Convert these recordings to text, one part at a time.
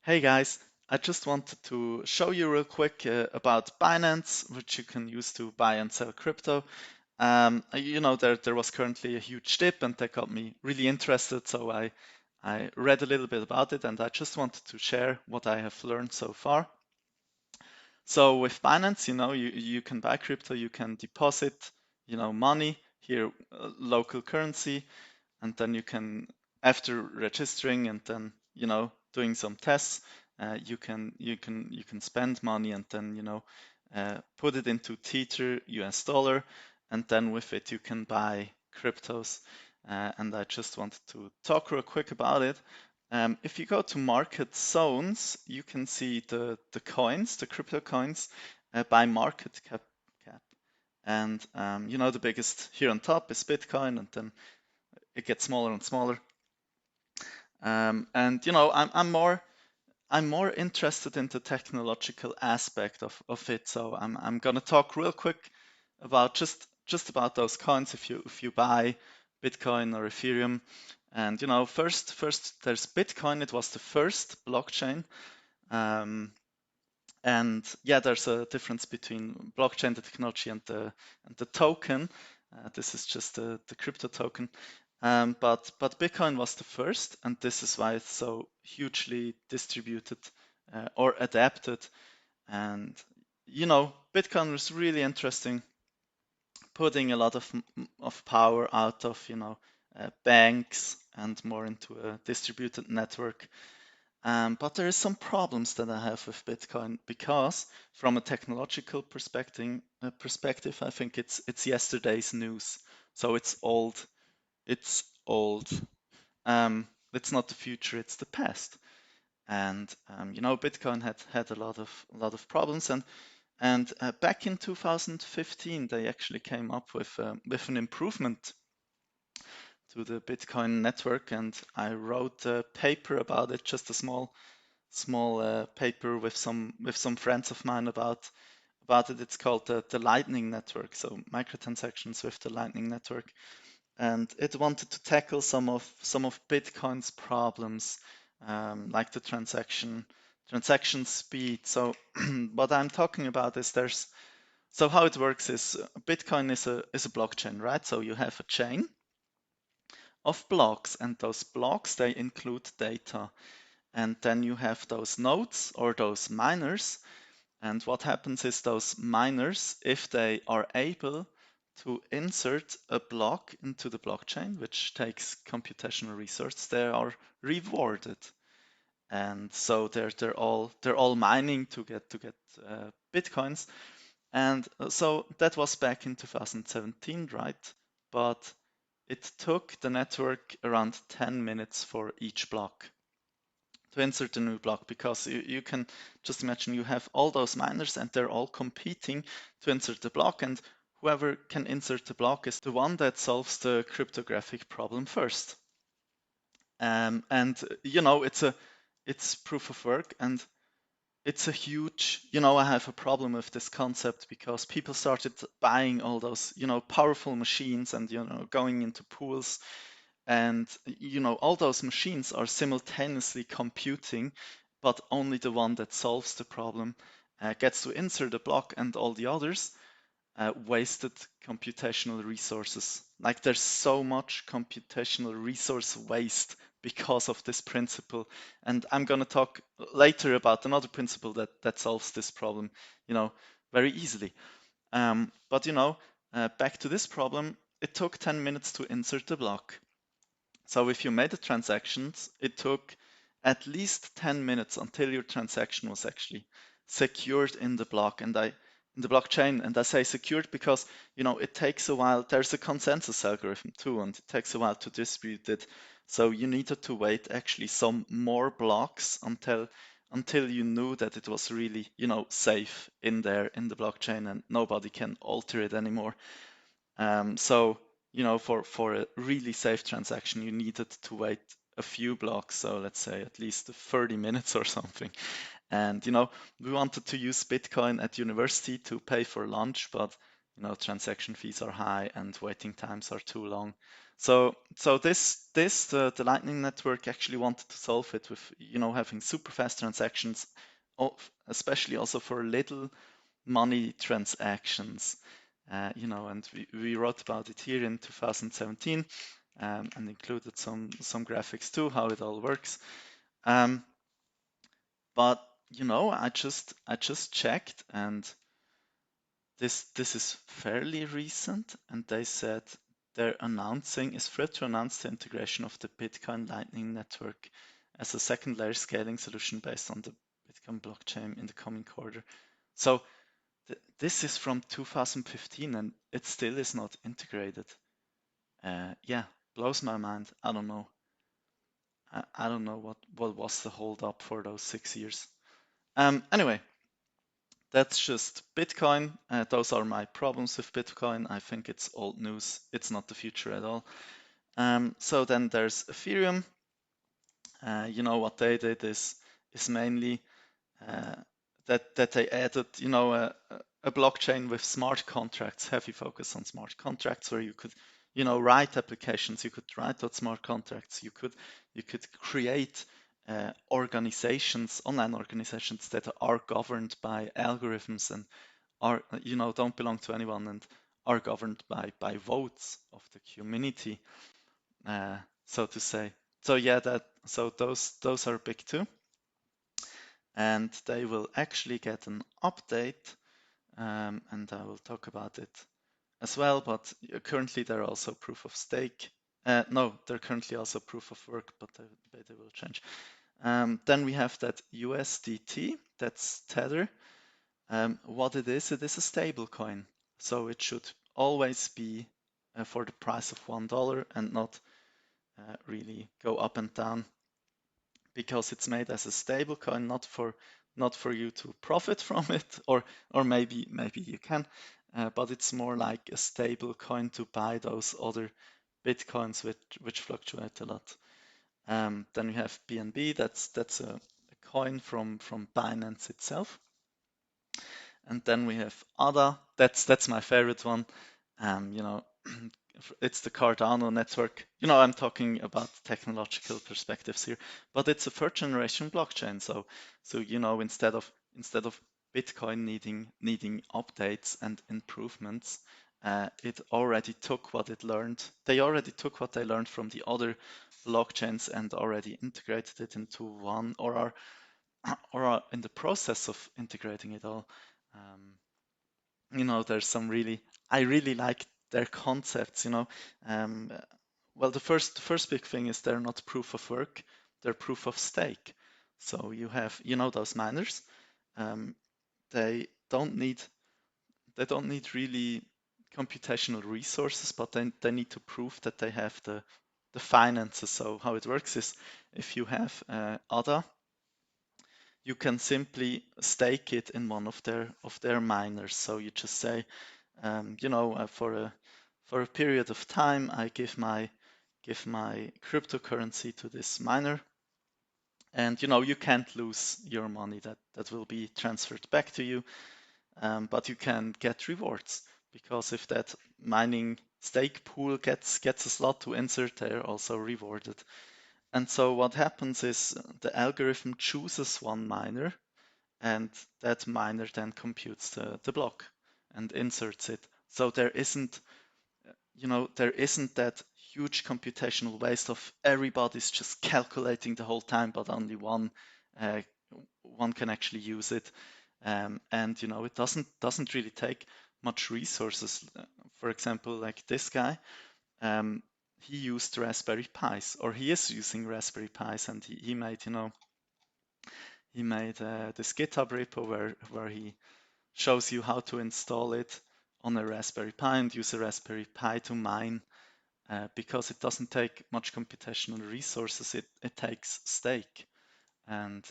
Hey guys, I just wanted to show you real quick about Binance, which you can use to buy and sell crypto. There was currently a huge dip, and that got me really interested. So I read a little bit about it, and I just wanted to share what I have learned so far. So with Binance, you can buy crypto, you can deposit, money here, local currency, and then you can, after registering and then doing some tests, you can spend money and then put it into Tether US dollar, and then with it you can buy cryptos. And I just wanted to talk real quick about it. If you go to market zones, you can see the coins, the crypto coins, by market cap. And the biggest here on top is Bitcoin, and then it gets smaller and smaller. And I'm more interested in the technological aspect of it. So I'm gonna talk real quick about just about those coins if you buy Bitcoin or Ethereum. And first there's Bitcoin. It was the first blockchain. Um, and yeah, there's a difference between blockchain, the technology, and the token. This is just the crypto token. But Bitcoin was the first, and this is why it's so hugely distributed or adapted. And Bitcoin was really interesting, putting a lot of power out of banks and more into a distributed network. But there is some problems that I have with Bitcoin because, from a technological perspective, I think it's yesterday's news. So it's old. It's old. It's not the future. It's the past. And Bitcoin had a lot of problems. And back in 2015, they actually came up with an improvement to the Bitcoin network, and I wrote a paper about it, just a small paper with some friends of mine about it. It's called the Lightning Network, so microtransactions with the Lightning Network, and it wanted to tackle some of Bitcoin's problems, like the transaction speed. So what I'm talking about is how it works is Bitcoin is a blockchain, right? So you have a chain of blocks, and those blocks they include data. And then you have those nodes or those miners. And what happens is those miners, if they are able to insert a block into the blockchain, which takes computational resources, they are rewarded. And so they're all mining to get bitcoins. And so that was back in 2017, right? But it took the network around 10 minutes for each block to insert a new block, because you can just imagine you have all those miners and they're all competing to insert the block, and whoever can insert the block is the one that solves the cryptographic problem first. And it's proof of work, and it's a huge, I have a problem with this concept because people started buying all those, powerful machines and, going into pools, and all those machines are simultaneously computing, but only the one that solves the problem gets to insert a block, and all the others wasted computational resources. Like, there's so much computational resource waste because of this principle. And I'm going to talk later about another principle that solves this problem, very easily. But back to this problem, it took 10 minutes to insert the block. So if you made a transaction, it took at least 10 minutes until your transaction was actually secured in the blockchain. And I say secured because it takes a while. There's a consensus algorithm too, and it takes a while to distribute it. So you needed to wait actually some more blocks until you knew that it was really, safe in there in the blockchain and nobody can alter it anymore. So for a really safe transaction, you needed to wait a few blocks, so let's say at least 30 minutes or something. And we wanted to use Bitcoin at university to pay for lunch, but transaction fees are high and waiting times are too long. So the Lightning Network actually wanted to solve it with having super fast transactions, especially also for little money transactions. And we wrote about it here in 2017 and included some graphics too, how it all works. But I just checked, and this is fairly recent, and they said it's Fred to announce the integration of the Bitcoin Lightning Network as a second layer scaling solution based on the Bitcoin blockchain in the coming quarter. So this is from 2015 and it still is not integrated. Yeah, blows my mind. I don't know. I don't know what was the hold up for those 6 years. Anyway, that's just Bitcoin. Those are my problems with Bitcoin. I think it's old news. It's not the future at all. So then there's Ethereum. What they did is mainly uh, that they added, a blockchain with smart contracts, heavy focus on smart contracts, where you could, write applications. You could write out smart contracts. You could create online organizations that are governed by algorithms and are, don't belong to anyone and are governed by votes of the community, so to say. So yeah, those are big too, and they will actually get an update, and I will talk about it as well. But currently they're also proof of stake. No, they're currently also proof of work, but they will change. Then we have that USDT, that's Tether. What it is a stable coin, so it should always be for the price of $1 and not really go up and down, because it's made as a stable coin, not for you to profit from it, or maybe you can, but it's more like a stable coin to buy those other bitcoins which fluctuate a lot. Then we have BNB, that's a coin from Binance itself. And then we have ADA, that's my favorite one. It's the Cardano network. I'm talking about technological perspectives here, but it's a third generation blockchain. So instead of Bitcoin needing updates and improvements, it already took what it learned. They already took what they learned from the other blockchains and already integrated it into one, or are in the process of integrating it all. Um, there's I really like their concepts. Um, well, the first big thing is they're not proof of work, they're proof of stake. So you have, those miners, um, they don't need really computational resources, but they need to prove that they have the finances. So how it works is, if you have ADA, you can simply stake it in one of their miners. So you just say, for a period of time, I give my cryptocurrency to this miner, and you can't lose your money. That will be transferred back to you, but you can get rewards, because if that mining stake pool gets a slot to insert, they're also rewarded. And so what happens is, the algorithm chooses one miner, and that miner then computes the block and inserts it. So there isn't that huge computational waste of everybody's just calculating the whole time, but only uh, one can actually use it. And it doesn't really take much resources. For example, like this guy, he used Raspberry Pis, or he is using Raspberry Pis, and he made this GitHub repo where he shows you how to install it on a Raspberry Pi and use a Raspberry Pi to mine, because it doesn't take much computational resources. It takes stake, and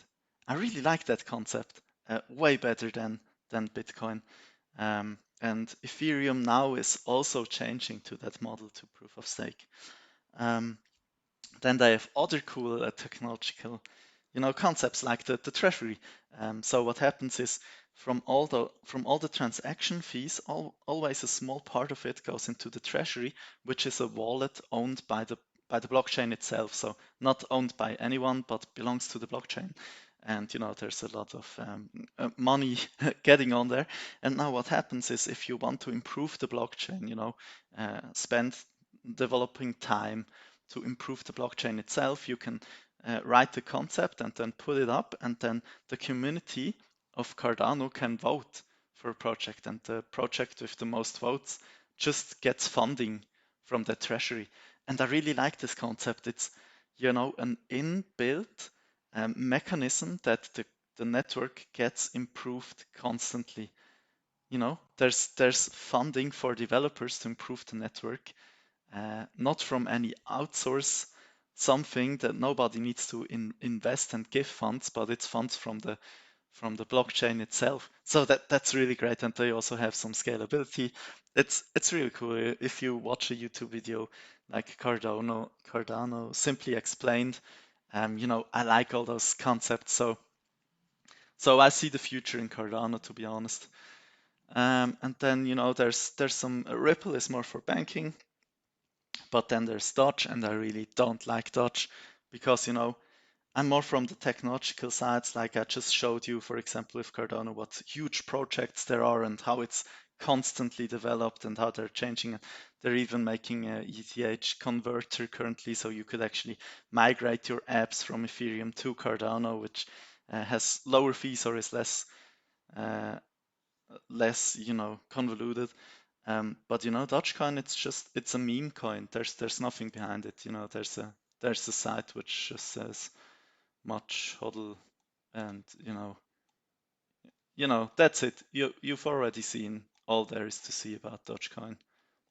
I really like that concept, way better than Bitcoin. And Ethereum now is also changing to that model, to proof of stake. Then they have other cool technological concepts like the treasury. So what happens is from all the transaction fees, always a small part of it goes into the treasury, which is a wallet owned by the blockchain itself. So not owned by anyone, but belongs to the blockchain. And there's a lot of money getting on there. And now what happens is if you want to improve the blockchain, spend developing time to improve the blockchain itself, you can write the concept and then put it up, and then the community of Cardano can vote for a project, and the project with the most votes just gets funding from the treasury. And I really like this concept. It's an inbuilt mechanism that the network gets improved constantly. There's funding for developers to improve the network, not from any outsource something that nobody needs to invest and give funds, but it's funds from the blockchain itself. So that's really great, and they also have some scalability. It's really cool if you watch a YouTube video like Cardano simply explained. I like all those concepts, so I see the future in Cardano, to be honest. And then there's some Ripple is more for banking. But then there's Dodge, and I really don't like Dodge because, I'm more from the technological sides. Like I just showed you, for example, with Cardano, what huge projects there are and how it's constantly developed and how they're changing it. They're even making a ETH converter currently, so you could actually migrate your apps from Ethereum to Cardano, which has lower fees or is uh, less, convoluted. But Dogecoin, it's a meme coin. There's nothing behind it. There's a site which just says much hodl, and that's it. You've already seen all there is to see about Dogecoin.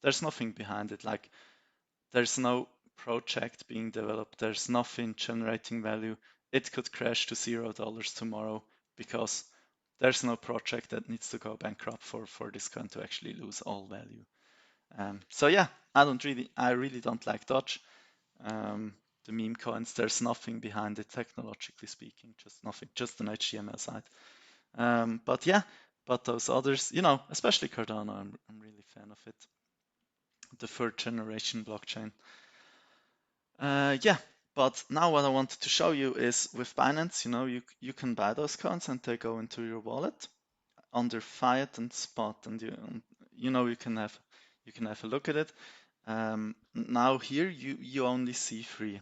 There's nothing behind it. Like there's no project being developed. There's nothing generating value. It could crash to $0 tomorrow because there's no project that needs to go bankrupt for this coin to actually lose all value. So yeah, I really don't like Dodge. The meme coins, there's nothing behind it technologically speaking, just nothing, just an HTML site. But yeah, but those others, especially Cardano, I'm really fan of it. The third generation blockchain. Yeah, but now what I wanted to show you is with Binance, you can buy those coins and they go into your wallet under fiat and spot, and you can have a look at it. Now here you only see three,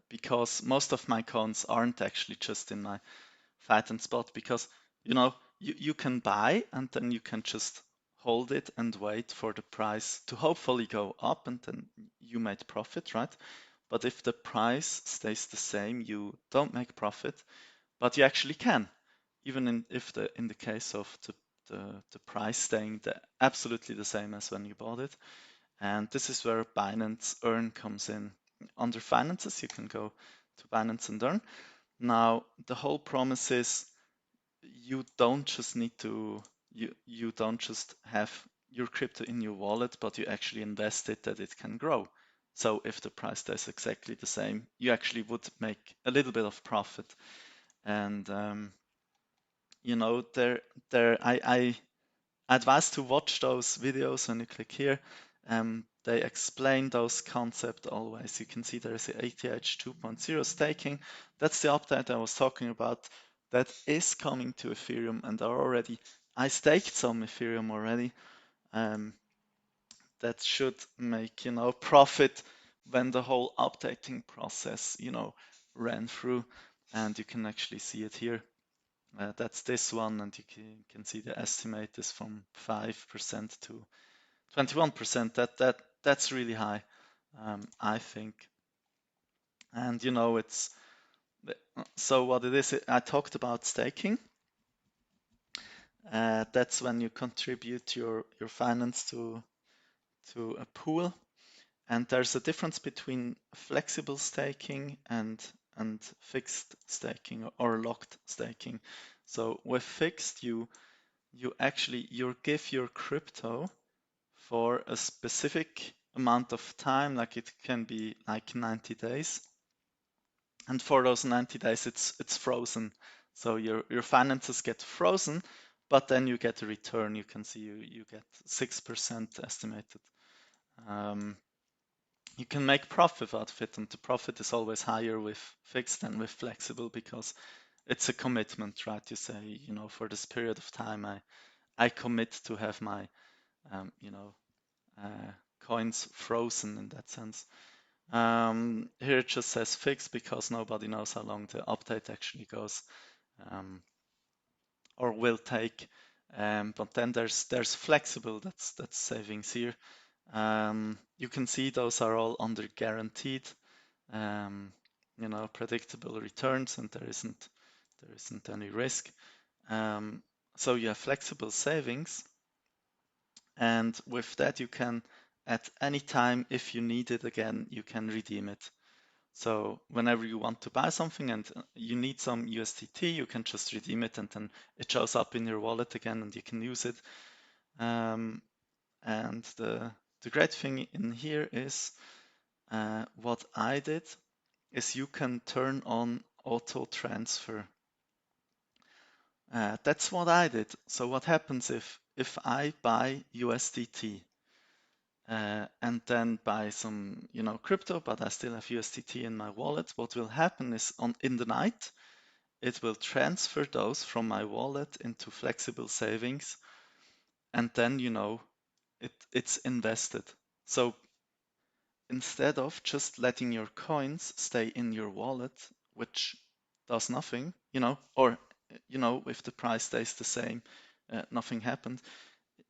because most of my coins aren't actually just in my fiat and spot, because you can buy and then you can just hold it and wait for the price to hopefully go up, and then you made profit, right? But if the price stays the same, you don't make profit, but you actually can, even in the case of the price staying absolutely the same as when you bought it. And this is where Binance Earn comes in. Under finances, you can go to Binance and Earn. Now, the whole promise is you don't just need to you don't just have your crypto in your wallet, but you actually invest it that it can grow. So if the price stays exactly the same, you actually would make a little bit of profit. And I advise to watch those videos when you click here. They explain those concepts always. You can see there is a ETH 2.0 staking. That's the update I was talking about. That is coming to Ethereum, and I staked some Ethereum already. That should make profit when the whole updating process ran through, and you can actually see it here. That's this one, and you can see the estimate is from 5% to 21%. That's really high, I think. And it's so what it is. I talked about staking. That's when you contribute your finance to a pool, and there's a difference between flexible staking and fixed staking or locked staking. So with fixed, you give your crypto for a specific amount of time, like it can be like 90 days, And for those 90 days, it's frozen. So your finances get frozen, but then you get a return. You can see you get 6% estimated. Um, you can make profit out of it, and the profit is always higher with fixed than with flexible because it's a commitment, right? You say, for this period of time, I commit to have my, uh, coins frozen in that sense. Here it just says fixed because nobody knows how long the update actually goes, or will take. But then there's flexible, that's savings here. You can see those are all under guaranteed, predictable returns, and there isn't any risk. So you have flexible savings, and with that you can, at any time, if you need it again, you can redeem it. So whenever you want to buy something and you need some USDT, you can just redeem it, and then it shows up in your wallet again, and you can use it. And the great thing in here is, what I did is you can turn on auto transfer. That's what I did. So what happens if I buy USDT, and then buy some, crypto, but I still have USDT in my wallet? What will happen is, in the night, it will transfer those from my wallet into flexible savings, and then, it's invested. So instead of just letting your coins stay in your wallet, which does nothing, or, if the price stays the same, nothing happened,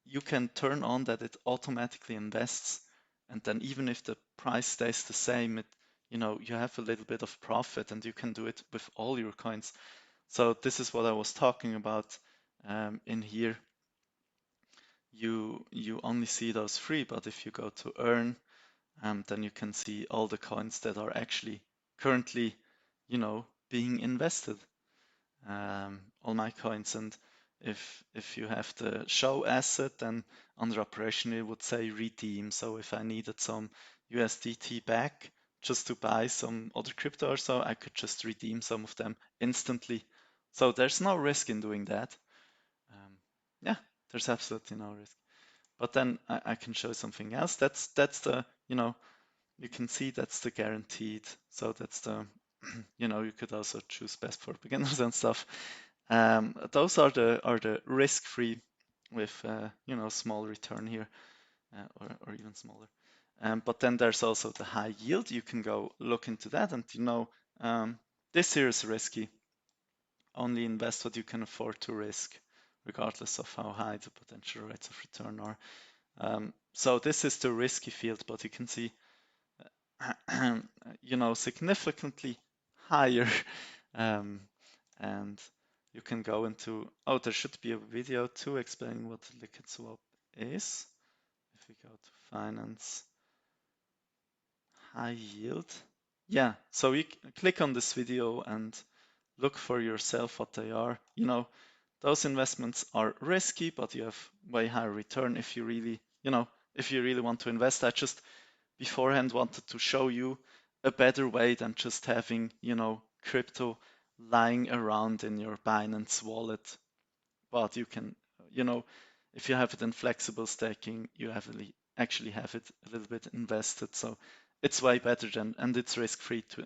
you can turn on that it automatically invests. And then even if the price stays the same, you have a little bit of profit, and you can do it with all your coins. So this is what I was talking about, in here. You only see those free, but if you go to earn, then you can see all the coins that are actually currently, being invested. All my coins. And if you have the show asset, then under operation it would say redeem. So if I needed some USDT back just to buy some other crypto or so, I could just redeem some of them instantly. So there's no risk in doing that. Yeah, there's absolutely no risk. But then I can show something else. That's the, you can see that's the guaranteed. So that's the, you could also choose best for beginners and stuff. Those are the risk-free with, small return here, or even smaller. But then there's also the high yield. You can go look into that, and this here is risky. Only invest what you can afford to risk, regardless of how high the potential rates of return are. So this is the risky field, but you can see, significantly higher. Um, and you can go into, oh, there should be a video too explaining what liquid swap is. If we go to finance, high yield. Yeah, so you click on this video and look for yourself what they are. Those investments are risky, but you have way higher return if you really, want to invest. I just beforehand wanted to show you a better way than just having, crypto lying around in your Binance wallet. But you can, you know, if you have it in flexible staking, you actually have it a little bit invested. So it's way better than, and it's risk-free too.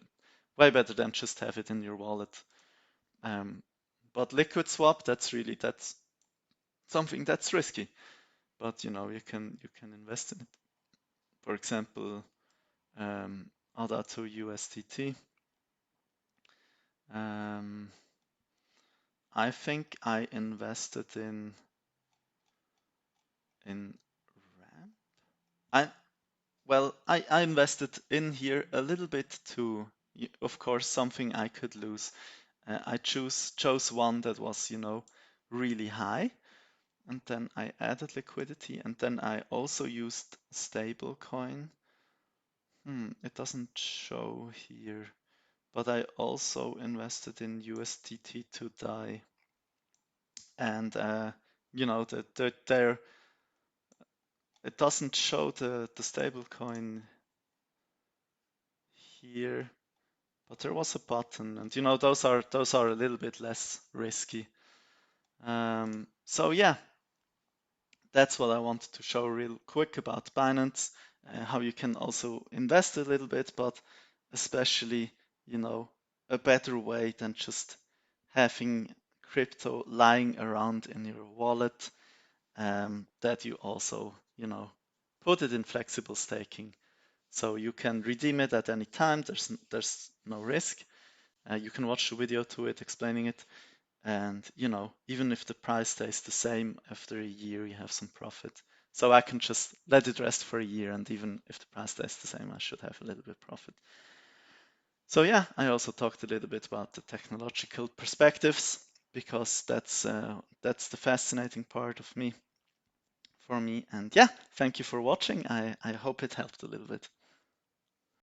Way better than just have it in your wallet. But liquid swap, that's something that's risky. But you can invest in it. For example, ADA to USDT. I think I invested in RAM. I invested in here a little bit too. Of course, something I could lose. I chose one that was, really high, and then I added liquidity, and then I also used stablecoin. It doesn't show here, but I also invested in USDT to DAI, and there it doesn't show the stablecoin here, but there was a button, and those are a little bit less risky. So yeah, that's what I wanted to show real quick about Binance, how you can also invest a little bit, but especially, a better way than just having crypto lying around in your wallet, that you also, put it in flexible staking. So you can redeem it at any time. There's no risk. You can watch the video to it explaining it. And even if the price stays the same after a year, you have some profit. So I can just let it rest for a year, and even if the price stays the same, I should have a little bit profit. So yeah, I also talked a little bit about the technological perspectives, because that's the fascinating part of me for me. And yeah, thank you for watching. I hope it helped a little bit.